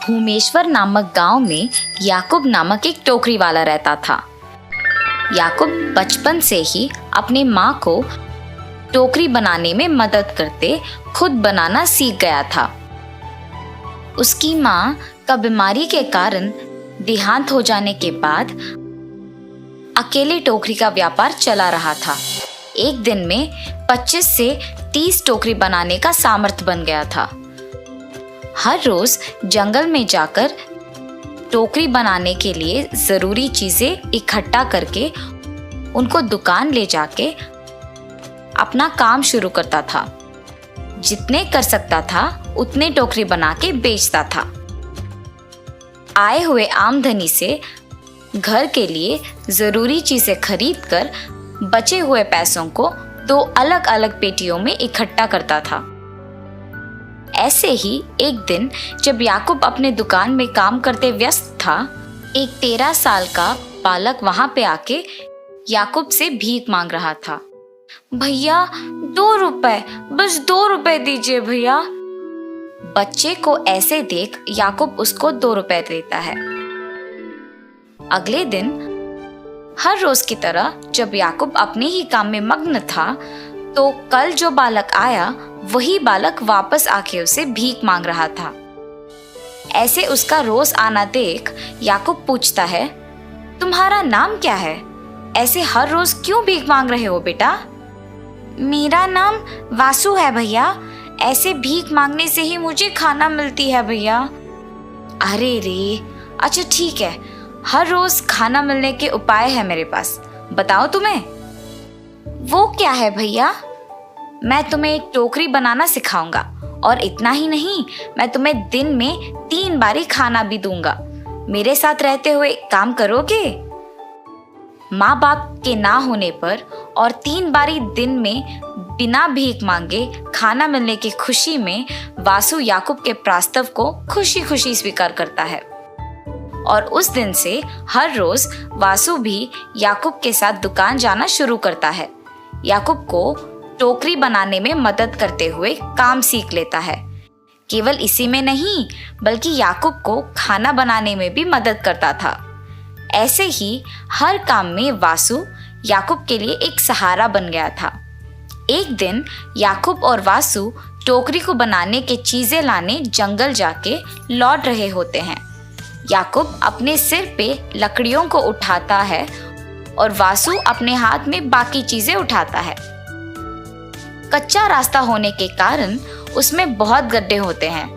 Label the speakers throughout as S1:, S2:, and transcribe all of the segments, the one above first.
S1: भूमेश्वर नामक गांव में याकूब नामक एक टोकरी वाला रहता था। याकूब बचपन से ही अपनी माँ को टोकरी बनाने में मदद करते खुद बनाना सीख गया था। उसकी माँ का बीमारी के कारण देहांत हो जाने के बाद अकेले टोकरी का व्यापार चला रहा था। एक दिन में 25 से 30 टोकरी बनाने का सामर्थ्य बन गया था। हर रोज जंगल में जाकर टोकरी बनाने के लिए जरूरी चीजें इकट्ठा करके उनको दुकान ले जाके अपना काम शुरू करता था। जितने कर सकता था उतने टोकरी बना के बेचता था। आए हुए आमदनी से घर के लिए जरूरी चीजें खरीद कर बचे हुए पैसों को 2 अलग अलग पेटियों में इकट्ठा करता था। ऐसे ही एक दिन जब याकूब अपने दुकान में काम करते व्यस्त था, एक 13 साल का बालक वहां पे आके याकूब से भीख मांग रहा था। भैया 2 रुपए, बस 2 रुपए दीजिए भैया। बच्चे को ऐसे देख याकूब उसको 2 रुपए देता है। अगले दिन हर रोज की तरह जब याकूब अपने ही काम में मग्न था, तो कल जो बालक आया वही बालक वापस आके उसे भीख मांग रहा था। ऐसे उसका रोज आना देख याकूब पूछता है, तुम्हारा नाम क्या है? ऐसे हर रोज क्यों भीख मांग रहे हो बेटा? मेरा नाम वासु है भैया। ऐसे भीख मांगने से ही मुझे खाना मिलती है भैया। अरे रे, अच्छा ठीक है, हर रोज खाना मिलने के उपाय है मेरे पास, बताओ तुम्हें। वो क्या है भैया? मैं तुम्हें टोकरी बनाना सिखाऊंगा, और इतना ही नहीं, मैं तुम्हें दिन में 3 बारी खाना भी दूंगा। मेरे साथ रहते हुए काम करोगे? माँ बाप के ना होने पर और 3 बारी दिन में बिना भीख मांगे खाना मिलने की खुशी में वासु याकूब के प्रस्ताव को खुशी खुशी स्वीकार करता है। और उस दिन से हर रोज वासु भी याकूब के साथ दुकान जाना शुरू करता है। याकूब को टोकरी बनाने में मदद करते हुए काम सीख लेता है। केवल इसी में नहीं, बल्कि याकूब को खाना बनाने में भी मदद करता था। ऐसे ही हर काम में वासु याकूब के लिए एक सहारा बन गया था। एक दिन याकूब और वासु टोकरी को बनाने के चीजें लाने जंगल जाके लौट रहे होते हैं। याकूब अपने सिर पे लकड़ियों को उठाता है और वासु अपने हाथ में बाकी चीजें उठाता है। कच्चा रास्ता होने के कारण उसमें बहुत गड्ढे होते हैं।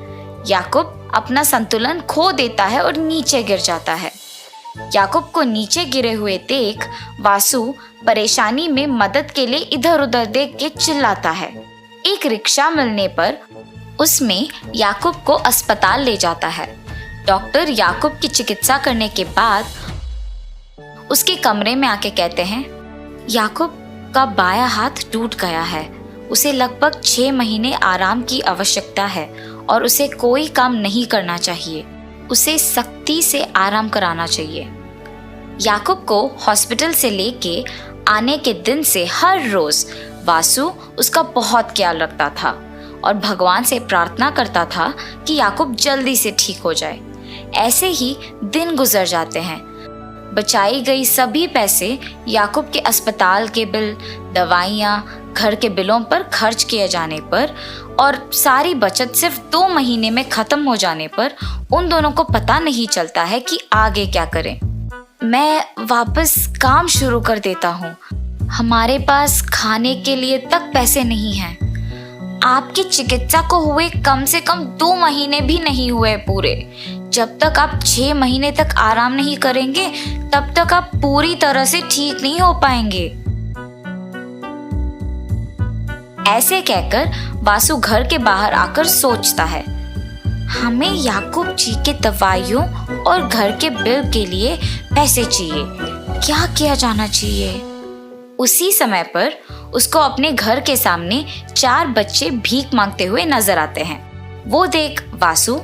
S1: याकूब अपना संतुलन खो देता है और नीचे गिर जाता है। याकूब को नीचे गिरे हुए देख वासु परेशानी में मदद के लिए इधर उधर देख के चिल्लाता है। एक रिक्शा मिलने पर उसमें याकूब को अस्पताल ले जाता है। डॉक्टर याकूब की चिकित्सा करने के बाद उसके कमरे में आके कहते हैं, याकूब का बायां हाथ टूट गया है। उसे लगभग 6 महीने आराम की आवश्यकता है और उसे कोई काम नहीं करना चाहिए। उसे सख्ती से आराम कराना चाहिए। याकूब को हॉस्पिटल से लेके आने के दिन से हर रोज वासु उसका बहुत ख्याल रखता था और भगवान से प्रार्थना करता था कि याकूब जल्दी से ठीक हो जाए। ऐसे ही दिन गुजर जाते हैं। बचाई गई सभी पैसे याकूब के अस्पताल के बिल, दवाइयाँ, घर के बिलों पर खर्च किए जाने पर और सारी बचत सिर्फ 2 महीने में खत्म हो जाने पर उन दोनों को पता नहीं चलता है कि आगे क्या करें। मैं वापस काम शुरू कर देता हूँ। हमारे पास खाने के लिए तक पैसे नहीं हैं। आपकी चिकित्सा को हुए कम से कम 2 महीने भी नहीं हुए पूरे। जब तक आप 6 महीने तक आराम नहीं करेंगे तब तक आप पूरी तरह से ठीक नहीं हो पाएंगे। ऐसे कहकर वासु घर के बाहर आकर सोचता है, हमें याकूब जी के दवाइयों और घर के बिल के लिए पैसे चाहिए। क्या किया जाना चाहिए? उसी समय पर उसको अपने घर के सामने 4 बच्चे भीख मांगते हुए नजर आते हैं। वो देख वासु,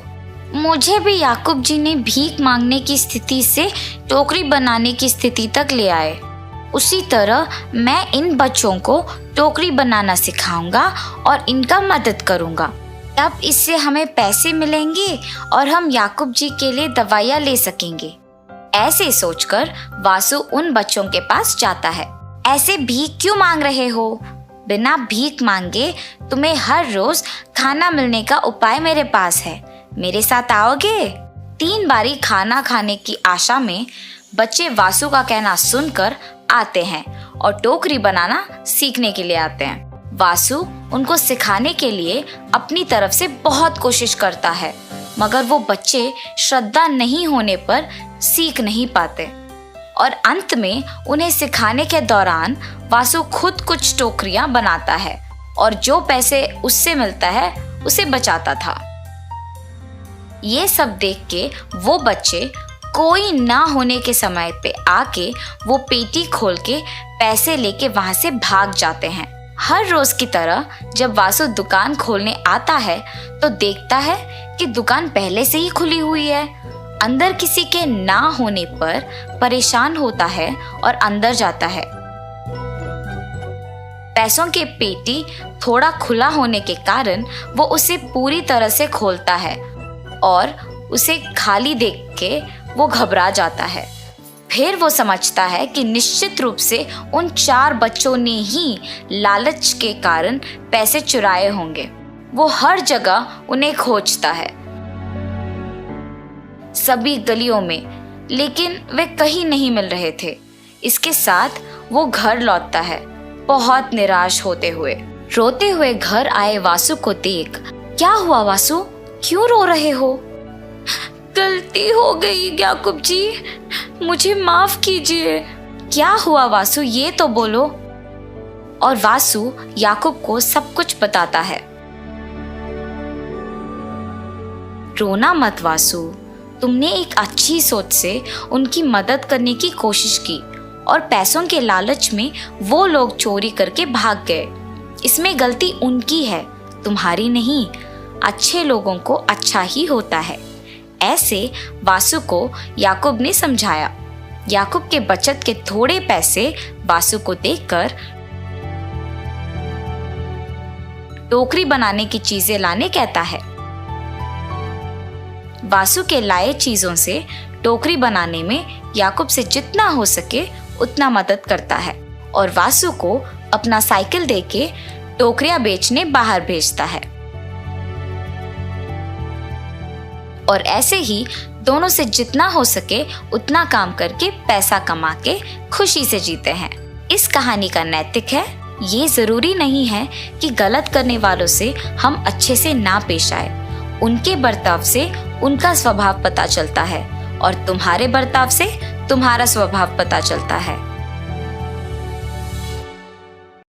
S1: मुझे भी याकूब जी ने भीख मांगने की स्थिति से टोकरी बनाने की स्थिति तक ले आए। उसी तरह मैं इन बच्चों को टोकरी बनाना सिखाऊंगा और इनका मदद करूंगा। अब इससे हमें पैसे मिलेंगे और हम याकूब जी के लिए दवाइयाँ ले सकेंगे। ऐसे सोचकर वासु उन बच्चों के पास जाता है। ऐसे भीख क्यों मांग रहे हो? बिना भीख मांगे तुम्हें हर रोज खाना मिलने का उपाय मेरे पास है। मेरे साथ आओगे? 3 बारी खाना खाने की आशा में बच्चे वासु का कहना सुनकर आते हैं और टोकरी बनाना सीखने के लिए आते हैं। वासु उनको सिखाने के लिए अपनी तरफ से बहुत कोशिश करता है, मगर वो बच्चे श्रद्धा नहीं होने पर सीख नहीं पाते और अंत में उन्हें सिखाने के दौरान वासु खुद कुछ टोकरियां बनाता है और जो पैसे उससे मिलता है उसे बचाता था। ये सब देख के वो बच्चे कोई ना होने के समय पे आके वो पेटी खोल के पैसे लेके वहां से भाग जाते हैं। हर रोज की तरह जब वासु दुकान खोलने आता है तो देखता है कि दुकान पहले से ही खुली हुई है। अंदर किसी के ना होने पर परेशान होता है और अंदर जाता है। पैसों के पेटी थोड़ा खुला होने के कारण वो उसे पूरी तरह से खोलता है और उसे खाली देख के वो घबरा जाता है। फिर वो समझता है कि निश्चित रूप से उन 4 बच्चों ने ही लालच के कारण पैसे चुराए होंगे। वो हर जगह उन्हें खोजता है, सभी गलियों में, लेकिन वे कहीं नहीं मिल रहे थे। इसके साथ वो घर लौटता है, बहुत निराश होते हुए। रोते हुए घर आए वासु को देख, क्या हुआ वासु, क्यों रो रहे हो? गलती हो गई याकूब जी, मुझे माफ कीजिए। क्या हुआ वासु, ये तो बोलो। और वासु याकूब को सब कुछ बताता है। रोना मत वासु, तुमने एक अच्छी सोच से उनकी मदद करने की कोशिश की और पैसों के लालच में वो लोग चोरी करके भाग गए। इसमें गलती उनकी है, तुम्हारी नहीं। अच्छे लोगों को अच्छा ही होता है। ऐसे वासु को याकूब ने समझाया। याकूब के बचत के थोड़े पैसे वासु को देकर टोकरी बनाने की चीजें लाने कहता है। वासु के लाए चीजों से टोकरी बनाने में याकूब से जितना हो सके उतना मदद करता है और वासु को अपना साइकिल देके टोकरियां बेचने बाहर भेजता है। और ऐसे ही दोनों से जितना हो सके उतना काम करके पैसा कमा के खुशी से जीते हैं। इस कहानी का नैतिक है, ये जरूरी नहीं है कि गलत करने वालों से हम अच्छे से ना पेश आए। उनके बर्ताव से उनका स्वभाव पता चलता है और तुम्हारे बर्ताव से तुम्हारा स्वभाव पता चलता है।